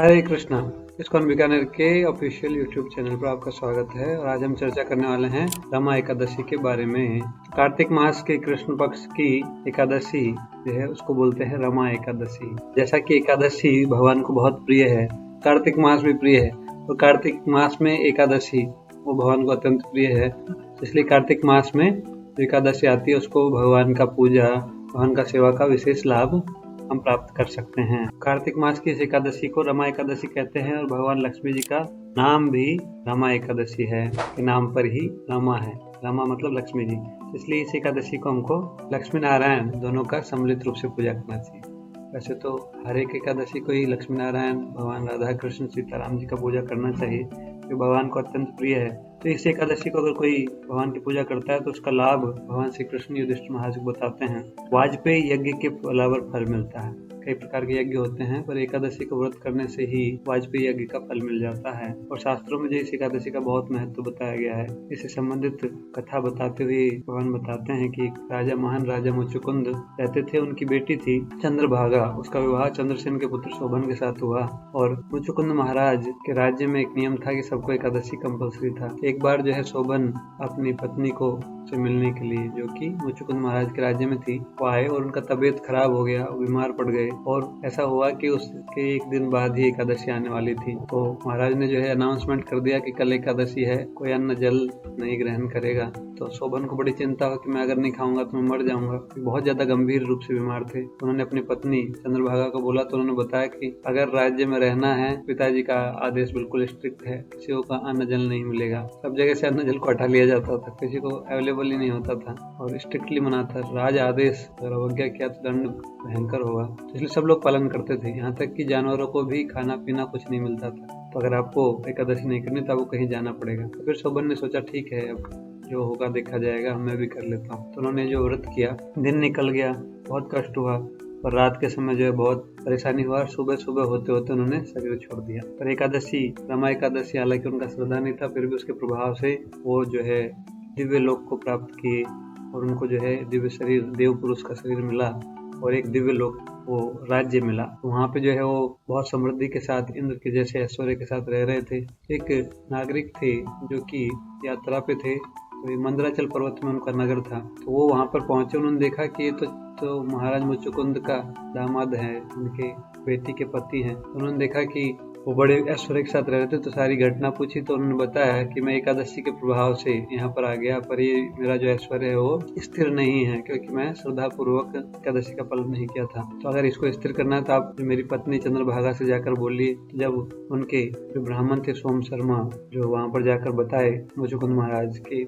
हरे Krishna. ISKCON Bikaner के official YouTube channel पर आपका स्वागत है और आज हम चर्चा करने वाले हैं रमा एकादशी के बारे में। कार्तिक मास के कृष्ण पक्ष की एकादशी जो है उसको बोलते हैं रमा एकादशी। जैसा कि एकादशी भगवान को बहुत प्रिय है, कार्तिक मास भी प्रिय है और कार्तिक मास में एकादशी वो भगवान को अत्यंत प्रिय है। इसलिए कार्तिक मास में जो एकादशी आती है उसको भगवान का पूजा, भगवान का सेवा का विशेष लाभ हम प्राप्त कर सकते हैं। कार्तिक मास की इस एकादशी को रमा एकादशी कहते हैं और भगवान लक्ष्मी जी का नाम भी रमा एकादशी है कि नाम पर ही रमा है। रमा मतलब लक्ष्मी जी, इसलिए इस एकादशी को हमको लक्ष्मी नारायण दोनों का सम्मिलित रूप से पूजा करना चाहिए। वैसे तो हर एक एकादशी को ही लक्ष्मी नारायण, भगवान राधा कृष्ण सीताराम जी का पूजा करना चाहिए जो भगवान को अत्यंत प्रिय है। तो इस एकादशी को अगर कोई भगवान की पूजा करता है तो उसका लाभ भगवान श्री कृष्ण युधिष्ठिर महाराज को बताते हैं। वाजपेयी यज्ञ के बराबर फल मिलता है। कई प्रकार के यज्ञ होते हैं पर एकादशी को व्रत करने से ही वाजपेयी यज्ञ का फल मिल जाता है और शास्त्रों में जो इस एकादशी का बहुत महत्व बताया गया है। इससे संबंधित कथा बताते हुए भगवान बताते हैं कि महान राजा मुचुकुंद रहते थे, उनकी बेटी थी चंद्रभागा। उसका विवाह चंद्रसेन के पुत्र शोभन के साथ हुआ और मुचुकुंद महाराज के राज्य में एक नियम था कि सबको एकादशी कंपलसरी था। एक बार जो है शोभन अपनी पत्नी को से मिलने के लिए, जो कि मुचुकुंद महाराज के राज्य में थी, वो आए और उनका तबीयत खराब हो गया, बीमार पड़ गए और ऐसा हुआ कि उसके एक दिन बाद ही एकादशी आने वाली थी। तो महाराज ने जो है अनाउंसमेंट कर दिया कि कल एकादशी है, कोई अन्न जल नहीं ग्रहण करेगा। तो शोभन को बड़ी चिंता हो कि मैं अगर नहीं खाऊंगा तो मैं मर जाऊंगा। बहुत ज्यादा गंभीर रूप से बीमार थे। उन्होंने अपनी पत्नी चंद्रभागा को बोला तो उन्होंने बताया कि अगर राज्य में रहना है, पिताजी का आदेश बिल्कुल स्ट्रिक्ट है, किसी को अन्न जल नहीं मिलेगा। सब जगह से अन्न जल को हटा लिया जाता था, किसी को अवेलेबल ही नहीं होता था और स्ट्रिक्टली मना था। राज आदेश अगर अवज्ञा किया तो दंड भयंकर होगा। तो इसलिए सब लोग पालन करते थे, यहाँ तक कि जानवरों को भी खाना पीना कुछ नहीं मिलता था। तो अगर आपको एकादशी नहीं करनी तो आपको कहीं जाना पड़ेगा। तो फिर शोभन ने सोचा ठीक है, अब जो होगा देखा जाएगा, मैं भी कर लेता हूँ। तो उन्होंने जो व्रत किया, दिन निकल गया, बहुत कष्ट हुआ और रात के समय जो है बहुत परेशानी हुआ। सुबह सुबह होते होते उन्होंने शरीर छोड़ दिया। पर एकादशी, रमा एकादशी, हालांकि उनका श्रद्धा नहीं था, फिर भी उसके प्रभाव से वो जो है दिव्य लोक को प्राप्त किए और उनको जो है दिव्य शरीर, देव पुरुष का शरीर मिला और एक दिव्य लोक, वो राज्य मिला। तो वहाँ पे जो है वो बहुत समृद्धि के साथ, इंद्र के जैसे ऐश्वर्य के साथ रह रहे थे। एक नागरिक थे जो कि यात्रा पे थे, तो मंदराचल पर्वत में उनका नगर था। तो वो वहाँ पर पहुंचे, उन्होंने देखा कि ये तो महाराज मुचुकुंद का दामाद है, उनके बेटी के पति हैं। उन्होंने देखा कि वो बड़े ऐश्वर्य के साथ रह रहे थे, तो सारी घटना पूछी तो उन्होंने बताया कि मैं एकादशी के प्रभाव से यहाँ पर आ गया, पर ये मेरा जो ऐश्वर्य है वो स्थिर नहीं है क्योंकि मैं श्रद्धा पूर्वक एकादशी का पालन नहीं किया था। तो अगर इसको स्थिर करना है तो आप मेरी पत्नी चंद्रभागा से जाकर बोलिए। तो जब उनके जो ब्राह्मण थे सोम शर्मा, जो वहाँ पर जाकर बताए मुचुकुंद महाराज की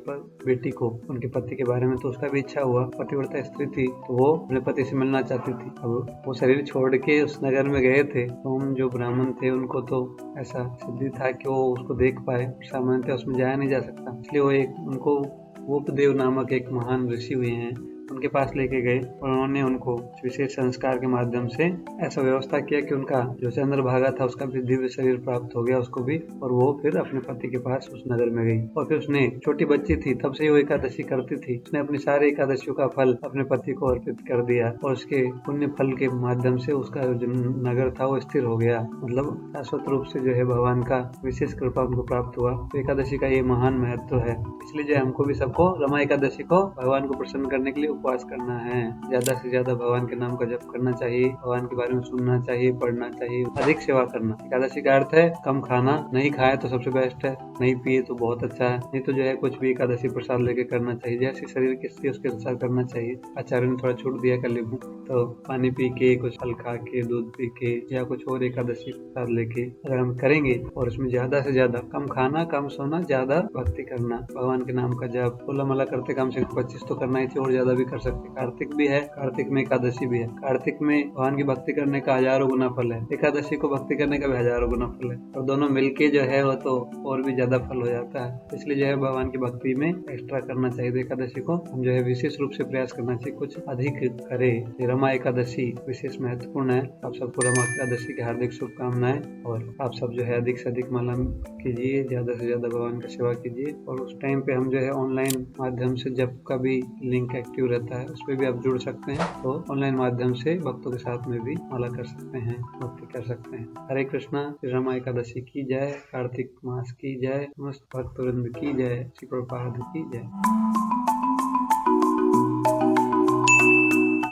बेटी को उनके पति के बारे में, तो उसका भी इच्छा हुआ। पतिव्रता स्त्री थी तो वो अपने पति से मिलना चाहती थी। अब वो शरीर छोड़ के उस नगर में गए थे। सोम जो ब्राह्मण थे उनको तो ऐसा सिद्धि था कि वो उसको देख पाए, सामान्यतः उसमें जाया नहीं जा सकता। इसलिए वो उनको वोपदेव नामक एक महान ऋषि हुए हैं, उनके पास लेके गए और उन्होंने उनको विशेष संस्कार के माध्यम से ऐसा व्यवस्था किया कि उनका जो चंद्रभागा था उसका भी दिव्य शरीर प्राप्त हो गया उसको भी, और वो फिर अपने पति के पास उस नगर में गई। और फिर उसने, छोटी बच्ची थी तब से वो एकादशी करती थी, उसने अपनी सारे एकादशियों का फल अपने पति को अर्पित कर दिया और उसके पुण्य फल के माध्यम से उसका जो नगर था वो स्थिर हो गया। मतलब शाश्वत रूप से जो है भगवान का विशेष कृपा उनको प्राप्त हुआ। तो एकादशी का ये महान महत्व है। इसलिए जो हमको भी सबको रमा एकादशी को भगवान को प्रसन्न करने के लिए उपवास करना है। ज्यादा से ज्यादा भगवान के नाम का जप करना चाहिए, भगवान के बारे में सुनना चाहिए, पढ़ना चाहिए, अधिक सेवा करना। एकादशी का अर्थ है कम खाना, नहीं खाए तो सबसे बेस्ट है, नहीं पिए तो बहुत अच्छा है, नहीं तो जो है कुछ भी एकादशी प्रसाद लेके करना चाहिए, जैसे शरीर की स्थिति उसके अनुसार करना चाहिए। आचार्य ने थोड़ा छूट दिया कल तो पानी पी के, कुछ फल खा के, दूध पी के या कुछ और एकादशी प्रसाद लेके अगर हम करेंगे और उसमें ज्यादा से ज्यादा कम खाना, कम सोना, ज्यादा भक्ति करना, भगवान के नाम का जप, होला मला करते कम से कम 25 तो करना ही चाहिए और ज्यादा भी कर सकते। कार्तिक भी है, कार्तिक में एकादशी भी है। कार्तिक में भगवान की भक्ति करने का हजारों गुना फल है, एकादशी को भक्ति करने का भी हजारों गुना फल है और दोनों मिलके जो है वो तो और भी ज्यादा फल हो जाता है। इसलिए जो है भगवान की भक्ति में एक्स्ट्रा करना चाहिए। एकादशी को हम जो है विशेष रूप से प्रयास करना चाहिए, कुछ अधिक करे। रमा एकादशी विशेष महत्वपूर्ण है। आप सबको रमा एकादशी की हार्दिक शुभकामनाएं और आप सब जो है अधिक से अधिक माला कीजिए, ज्यादा से ज्यादा भगवान की सेवा कीजिए। और उस टाइम पे हम जो है ऑनलाइन माध्यम से जप का भी लिंक एक्टिव रहता है, उस पर भी आप जुड़ सकते हैं। तो ऑनलाइन माध्यम से भक्तों के साथ में भी माला कर सकते हैं, भक्ति कर सकते हैं। हरे कृष्णा। श्री रमा एकादशी की जय, कार्तिक मास की जय, समस्त भक्तवृंद की जय, श्री प्रभुपाद की जय।